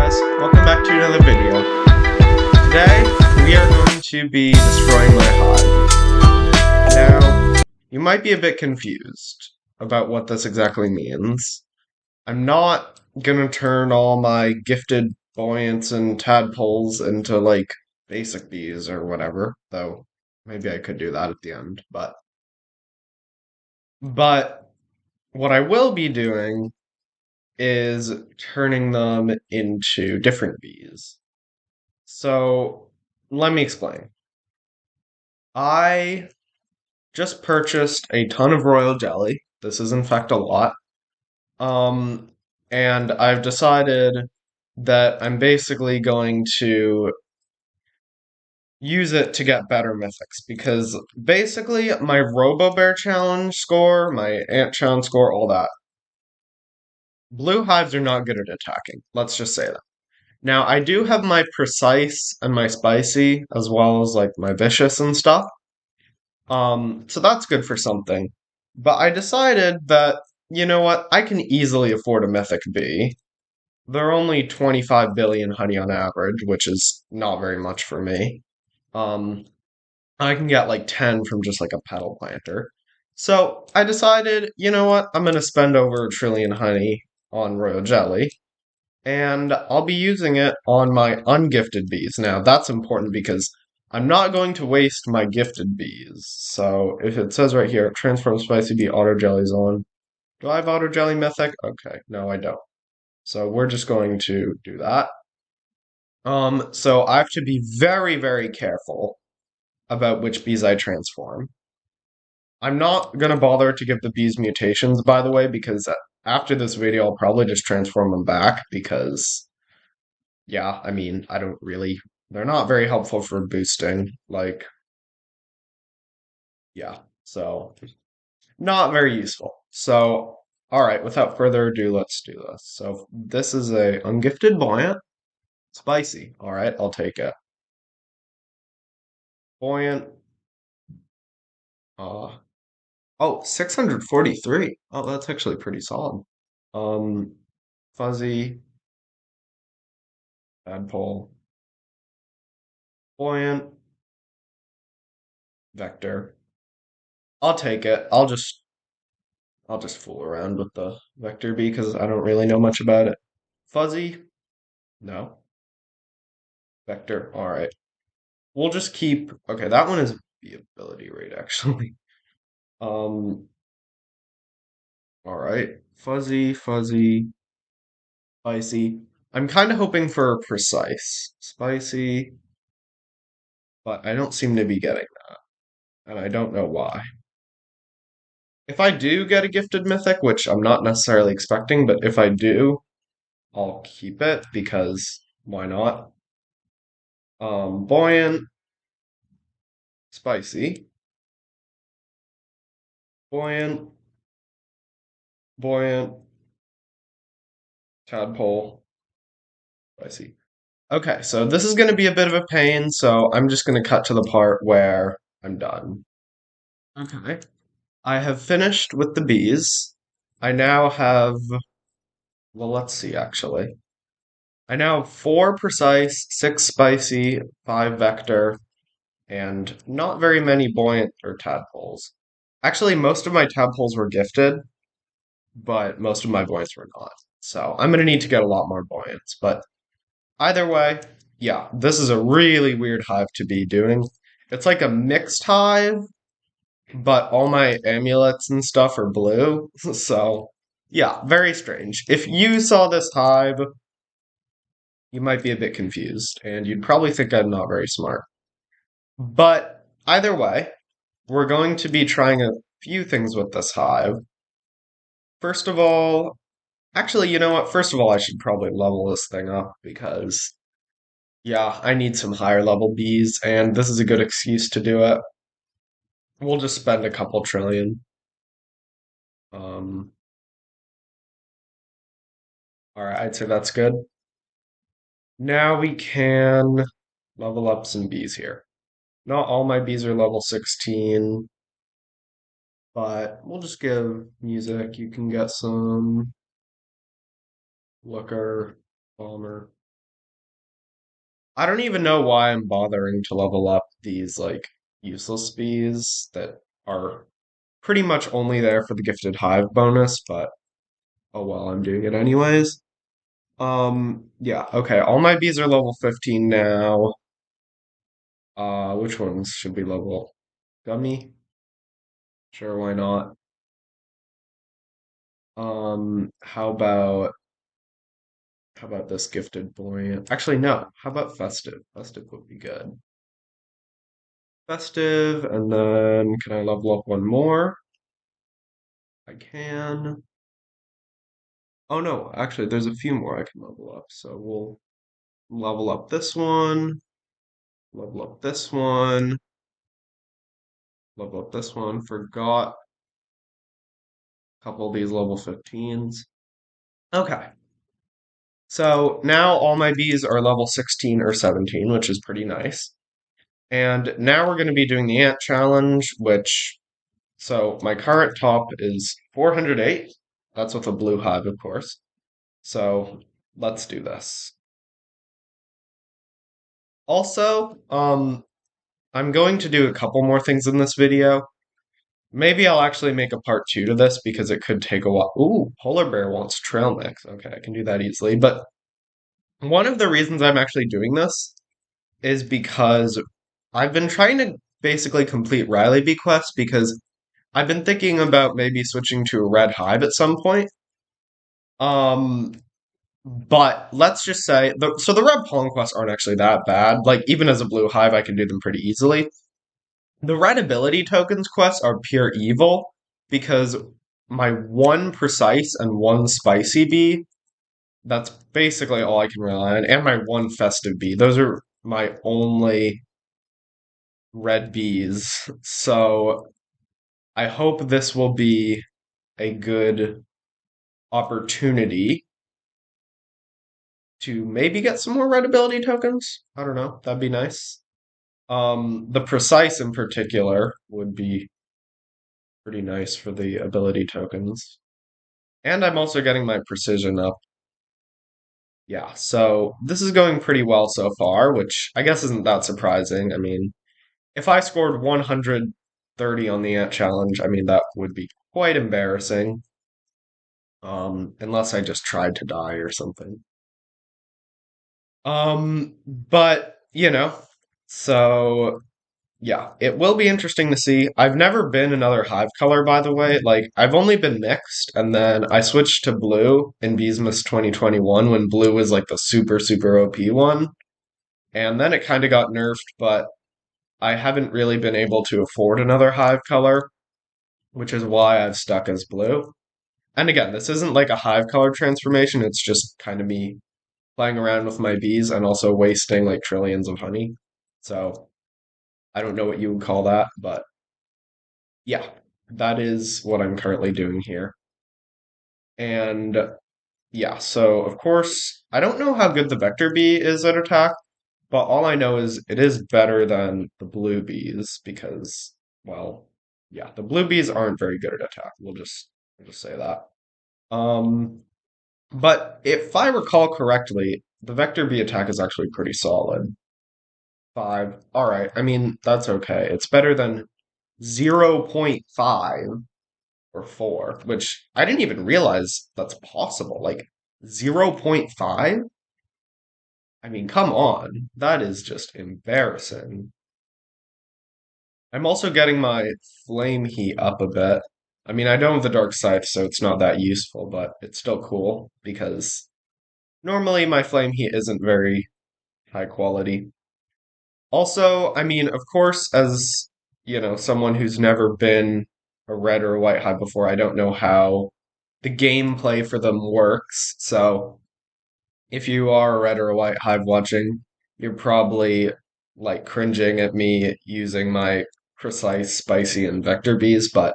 guys, welcome back to another video. Today, we are going to be destroying my hive. Now, you might be a bit confused about what this exactly means. I'm not gonna turn all my gifted buoyants and tadpoles into, like, basic bees or whatever, though maybe I could do that at the end, but what I will be doing is turning them into different bees. So let me explain. I just purchased a ton of royal jelly. This is in fact a lot. Um, and I've decided that I'm basically going to use it to get better mythics because basically my Robo Bear challenge score, my Ant challenge score, all that. Blue hives are not good at attacking. Let's just say that. Now I do have my precise and my spicy as well as like my vicious and stuff. So that's good for something. But I decided that, you know what, I can easily afford a Mythic bee. They're only 25 billion honey on average, which is not very much for me. Um, I can get like 10 from just like a petal planter. So I decided, you know what, I'm gonna spend over a trillion honey on royal jelly, and I'll be using it on my ungifted bees. Now, that's important because I'm not going to waste my gifted bees. So if it says right here, transform spicy bee auto jellies on. Do I have auto jelly mythic? Okay, no, I don't. So we're just going to do that. So I have to be very, very careful about which bees I transform. I'm not gonna bother to give the bees mutations, by the way, because after this video, I'll probably just transform them back because yeah, I mean, I don't really, they're not very helpful for boosting. Like, yeah, so not very useful. So, all right, without further ado, let's do this. So, this is a ungifted buoyant, spicy. All right, I'll take it. Buoyant, uh, oh, 643. Oh, that's actually pretty solid. Um, fuzzy, tadpole, buoyant, vector. I'll take it. I'll just fool around with the vector bee because I don't really know much about it. Fuzzy? No. Vector? Alright. We'll just keep. Okay, that one is the ability rate actually. Um, alright. Fuzzy, fuzzy, spicy. I'm kind of hoping for precise. Spicy, but I don't seem to be getting that. And I don't know why. If I do get a gifted mythic, which I'm not necessarily expecting, but if I do, I'll keep it because why not? Buoyant, spicy, buoyant, buoyant, tadpole, spicy. Okay, so this is going to be a bit of a pain, so I'm just going to cut to the part where I'm done. Okay. I have finished with the bees. I now have, well, let's see actually. I now have four precise, six spicy, five vector, and not very many buoyant or tadpoles. Actually, most of my tadpoles were gifted, but most of my buoyants were not. So I'm gonna need to get a lot more buoyants. But either way, yeah, this is a really weird hive to be doing. It's like a mixed hive, but all my amulets and stuff are blue. So yeah, very strange. If you saw this hive, you might be a bit confused, and you'd probably think I'm not very smart. But either way, we're going to be trying a few things with this hive. First of all, actually, you know what? First of all, I should probably level this thing up because, yeah, I need some higher level bees, and this is a good excuse to do it. We'll just spend a couple trillion. Um, all right, I'd say that's good. Now we can level up some bees here. Not all my bees are level 16, but we'll just give music. You can get some Looker, Bomber. I don't even know why I'm bothering to level up these like useless bees that are pretty much only there for the gifted hive bonus, but oh well, I'm doing it anyways. Yeah, okay, all my bees are level 15 now. Which ones should be level? Gummy? Sure, why not? How about this gifted boy? Actually, no. How about festive? Festive would be good. Festive, and then can I level up one more? I can. Oh no, actually, there's a few more I can level up. So we'll level up this one, level up this one, level up this one. Forgot a couple of these level 15s. Okay. So now all my bees are level 16 or 17, which is pretty nice. And now we're going to be doing the ant challenge, which, so my current top is 408. That's with a blue hive, of course. So let's do this. Also, I'm going to do a couple more things in this video. Maybe I'll actually make a part two to this because it could take a while. Ooh, polar bear wants trail mix. Okay, I can do that easily. But one of the reasons I'm actually doing this is because I've been trying to basically complete Riley Bee quests because I've been thinking about maybe switching to a red hive at some point. Um, but let's just say so the red pollen quests aren't actually that bad. Like even as a blue hive, I can do them pretty easily. The red ability tokens quests are pure evil because my one precise and one spicy bee, that's basically all I can rely on, and my one festive bee. Those are my only red bees. So I hope this will be a good opportunity to maybe get some more red ability tokens. I don't know. That'd be nice. The precise in particular would be pretty nice for the ability tokens. And I'm also getting my precision up. Yeah, so this is going pretty well so far, which I guess isn't that surprising. I mean, if I scored 130 on the ant challenge, I mean, that would be quite embarrassing. Unless I just tried to die or something. But so yeah, it will be interesting to see. I've never been another hive color, by the way. Like, I've only been mixed, and then I switched to blue in Beesmas 2021 when blue was like the super, super OP one. And then it kind of got nerfed, but I haven't really been able to afford another hive color, which is why I've stuck as blue. And again, this isn't like a hive color transformation, it's just kind of me playing around with my bees and also wasting like trillions of honey. So I don't know what you would call that, but yeah, that is what I'm currently doing here. And yeah, so of course, I don't know how good the vector bee is at attack, but all I know is it is better than the blue bees because, well, yeah, the blue bees aren't very good at attack. We'll just say that. Um, but if I recall correctly, the vector bee attack is actually pretty solid. Five. All right. I mean, that's okay. It's better than 0.5 or 4, which I didn't even realize that's possible. Like 0.5? I mean, come on. That is just embarrassing. I'm also getting my flame heat up a bit. I mean, I don't have the dark scythe, so it's not that useful, but it's still cool because normally my flame heat isn't very high quality. Also, I mean, of course, as someone who's never been a red or a white hive before, I don't know how the gameplay for them works. So if you are a red or a white hive watching, you're probably like cringing at me using my precise, spicy, and vector bees, but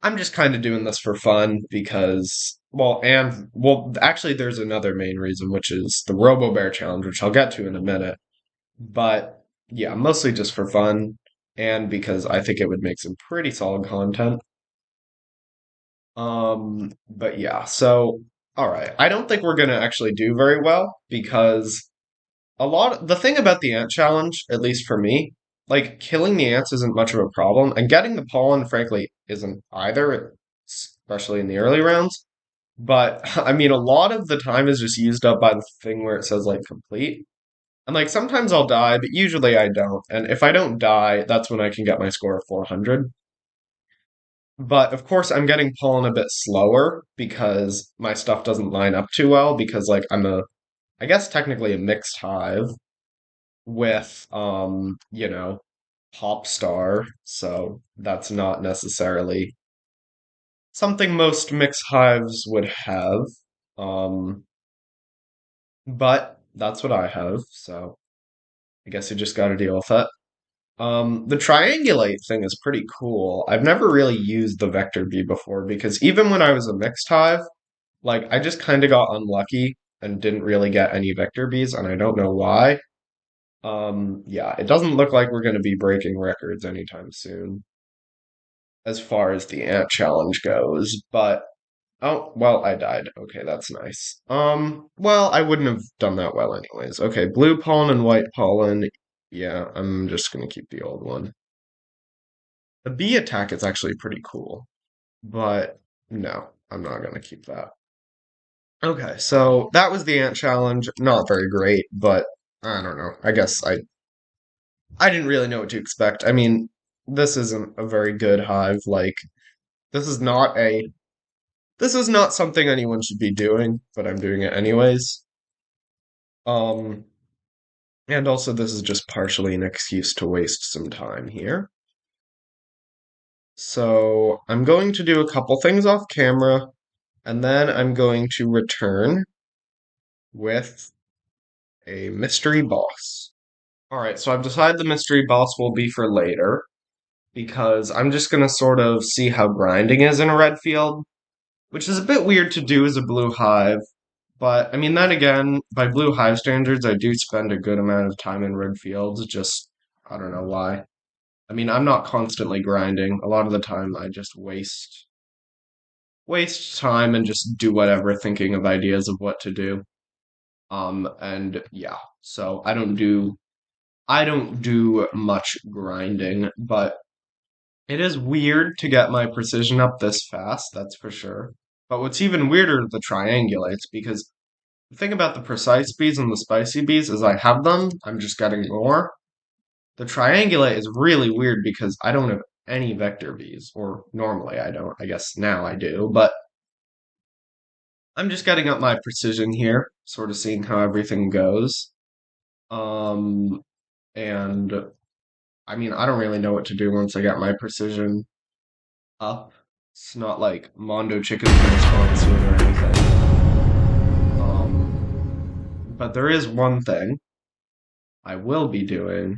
I'm just kind of doing this for fun because, actually, there's another main reason, which is the Robo Bear challenge, which I'll get to in a minute. But yeah, mostly just for fun and because I think it would make some pretty solid content. But yeah, so all right. I don't think we're gonna actually do very well because the thing about the ant challenge, at least for me, like killing the ants isn't much of a problem, and getting the pollen, frankly, isn't either, especially in the early rounds. But I mean, a lot of the time is just used up by the thing where it says like complete. And like sometimes I'll die, but usually I don't. And if I don't die, that's when I can get my score of 400. But of course, I'm getting pollen a bit slower because my stuff doesn't line up too well because like I guess technically a mixed hive with pop star, so that's not necessarily something most mixed hives would have. Um, but that's what I have, so I guess you just got to deal with it. The triangulate thing is pretty cool. I've never really used the vector bee before because even when I was a mixed hive, like I just kind of got unlucky and didn't really get any vector bees, and I don't know why. Yeah, it doesn't look like we're going to be breaking records anytime soon as far as the ant challenge goes, but oh, well, I died. Okay, that's nice. Well, I wouldn't have done that well anyways. Okay, blue pollen and white pollen. Yeah, I'm just gonna keep the old one. The bee attack is actually pretty cool, but no, I'm not gonna keep that. Okay, so that was the ant challenge. Not very great, but I don't know. I didn't really know what to expect. I mean, this isn't a very good hive. Like, this is not a this is not something anyone should be doing, but I'm doing it anyways. Um, and also this is just partially an excuse to waste some time here. So I'm going to do a couple things off camera, and then I'm going to return with a mystery boss. All right, so I've decided the mystery boss will be for later because I'm just going to sort of see how grinding is in a red field, which is a bit weird to do as a blue hive. But I mean, then again, by blue hive standards, I do spend a good amount of time in red fields. Just, I don't know why. I mean, I'm not constantly grinding. A lot of the time, I just waste time and just do whatever, thinking of ideas of what to do. And yeah, so I don't do much grinding, but it is weird to get my precision up this fast, that's for sure. But what's even weirder are the triangulates because the thing about the precise bees and the spicy bees is I have them, I'm just getting more. The triangulate is really weird because I don't have any vector bees, or normally I don't. I guess now I do, but I'm just getting up my precision here, sort of seeing how everything goes. Um, and I mean, I don't really know what to do once I get my precision up. It's not like Mondo Chicken's gonna spawn soon or anything. But there is one thing I will be doing,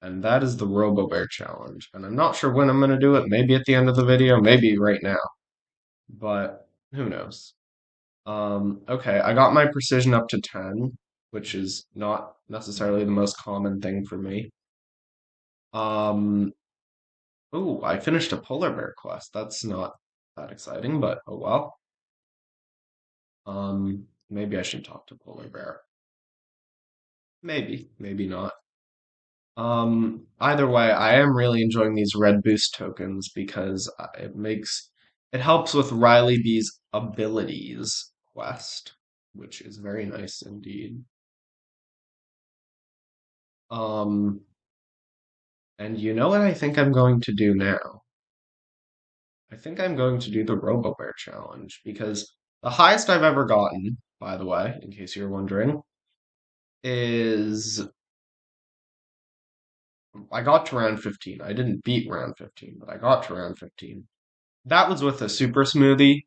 and that is the Robo Bear challenge. And I'm not sure when I'm gonna do it. Maybe at the end of the video, maybe right now. But who knows? Okay, I got my precision up to 10, which is not necessarily the most common thing for me. Um, oh, I finished a polar bear quest. That's not that exciting, but oh well. Maybe I should talk to polar bear. Maybe, maybe not. Either way, I am really enjoying these red boost tokens because it helps with Riley B's abilities quest, which is very nice indeed. Um, and you know what I think I'm going to do now? I think I'm going to do the Robo Bear challenge because the highest I've ever gotten, by the way, in case you're wondering, is I got to round 15. I didn't beat round 15, but I got to round 15. That was with a super smoothie.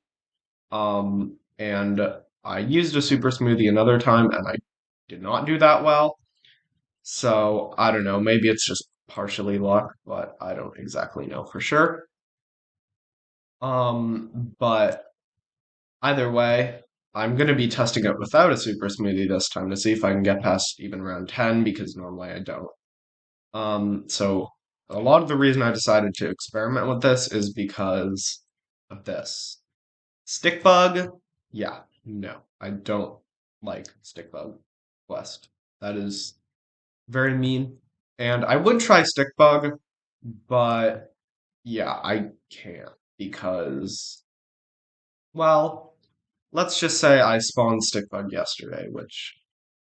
And I used a super smoothie another time and I did not do that well. So I don't know. Maybe it's just partially luck, but I don't exactly know for sure. But either way, I'm going to be testing it without a super smoothie this time to see if I can get past even round 10 because normally I don't. So a lot of the reason I decided to experiment with this is because of this. Stick bug, yeah, no, I don't like stick bug. quest. That is very mean. And I would try stick bug, but yeah, I can't because, well, let's just say I spawned stick bug yesterday, which,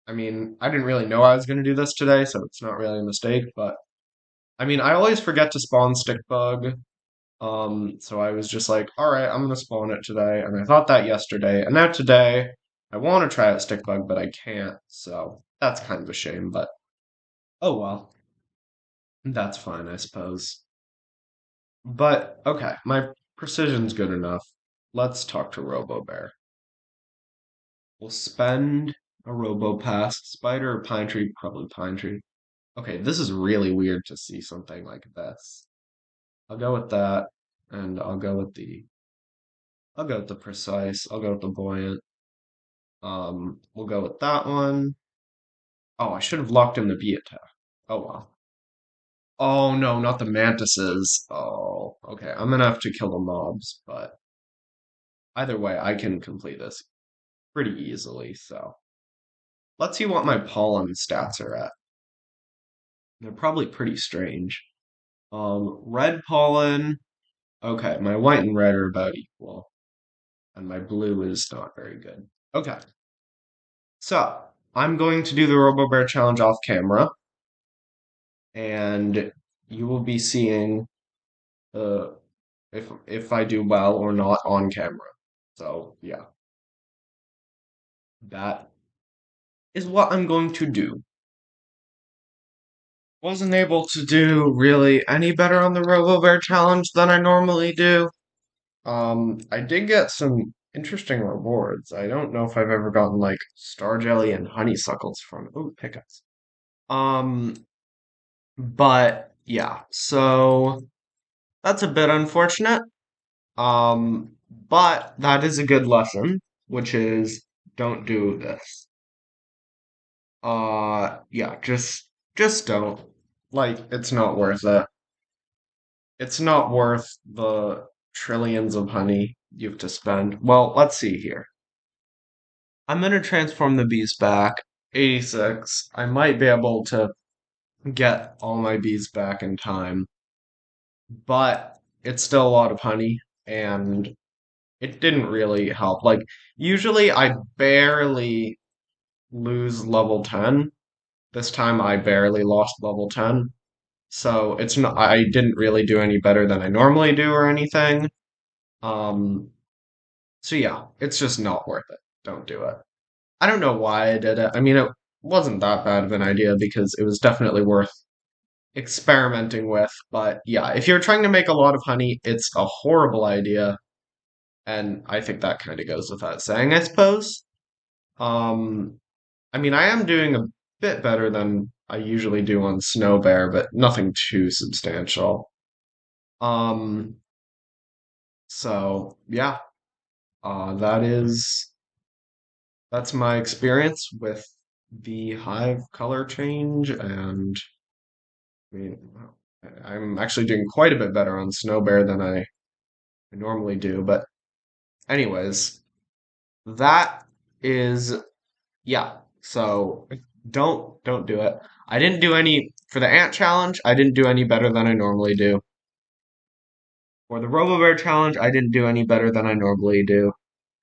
I mean, I didn't really know I was going to do this today, so it's not really a mistake, but I mean, I always forget to spawn stick bug. So I was just like, all right, I'm gonna spawn it today, and I thought that yesterday, and now today I want to try out stick bug, but I can't. So that's kind of a shame, but oh well, that's fine, I suppose. But okay, my precision's good enough. Let's talk to Robo Bear. We'll spend a Robo Pass. Spider or Pine Tree? Probably Pine Tree. Okay, this is really weird to see something like this. I'll go with that, and I'll go with the precise. I'll go with the buoyant. We'll go with that one. Oh, I should have locked in the bee attack. Oh well. Oh no, not the mantises. Oh, okay. I'm gonna have to kill the mobs, but either way, I can complete this pretty easily. So let's see what my pollen stats are at. They're probably pretty strange. Red pollen. Okay, my white and red are about equal, and my blue is not very good. Okay, so I'm going to do the Robo Bear challenge off camera, and you will be seeing uh, if I do well or not on camera. So yeah, that is what I'm going to do. Wasn't able to do really any better on the RoboBear challenge than I normally do. I did get some interesting rewards. I don't know if I've ever gotten like star jelly and honeysuckles from ooh pickups. Um, but yeah, so that's a bit unfortunate. But that is a good lesson, which is don't do this. Yeah, just don't. Like, it's not worth it. It's not worth the trillions of honey you have to spend. Well, let's see here. I'm gonna transform the bees back. 86. I might be able to get all my bees back in time, but it's still a lot of honey, and it didn't really help. Like, usually I barely lose level 10. This time I barely lost level 10. So it's not, I didn't really do any better than I normally do or anything. Um, so yeah, it's just not worth it. Don't do it. I don't know why I did it. I mean, it wasn't that bad of an idea because it was definitely worth experimenting with. But yeah, if you're trying to make a lot of honey, it's a horrible idea. And I think that kind of goes without saying, I suppose. Um, I mean, I am doing a bit better than I usually do on Snow Bear, but nothing too substantial. Um, so yeah, that's my experience with the Hive color change, and I mean, I'm actually doing quite a bit better on Snow Bear than I normally do. But anyways, that is yeah. So don't do it. I didn't do any for the ant challenge. I didn't do any better than I normally do. For the Robo Bear challenge, I didn't do any better than I normally do.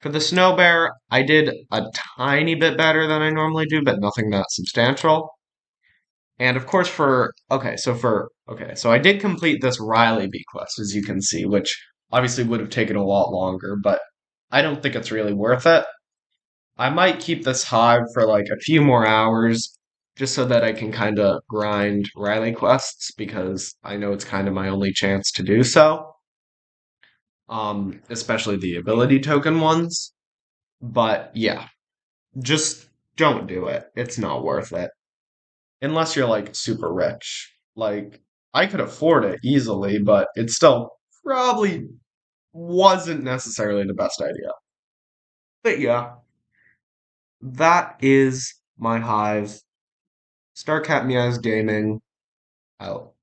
For the Snow Bear, I did a tiny bit better than I normally do, but nothing that substantial. And of course, so I did complete this Riley Bee quest, as you can see, which obviously would have taken a lot longer, but I don't think it's really worth it. I might keep this hive for like a few more hours just so that I can kind of grind Riley quests because I know it's kind of my only chance to do so. Especially the ability token ones. But yeah, just don't do it. It's not worth it. Unless you're like super rich. Like, I could afford it easily, but it still probably wasn't necessarily the best idea. But yeah, that is my hive. Starcat Meows Gaming out.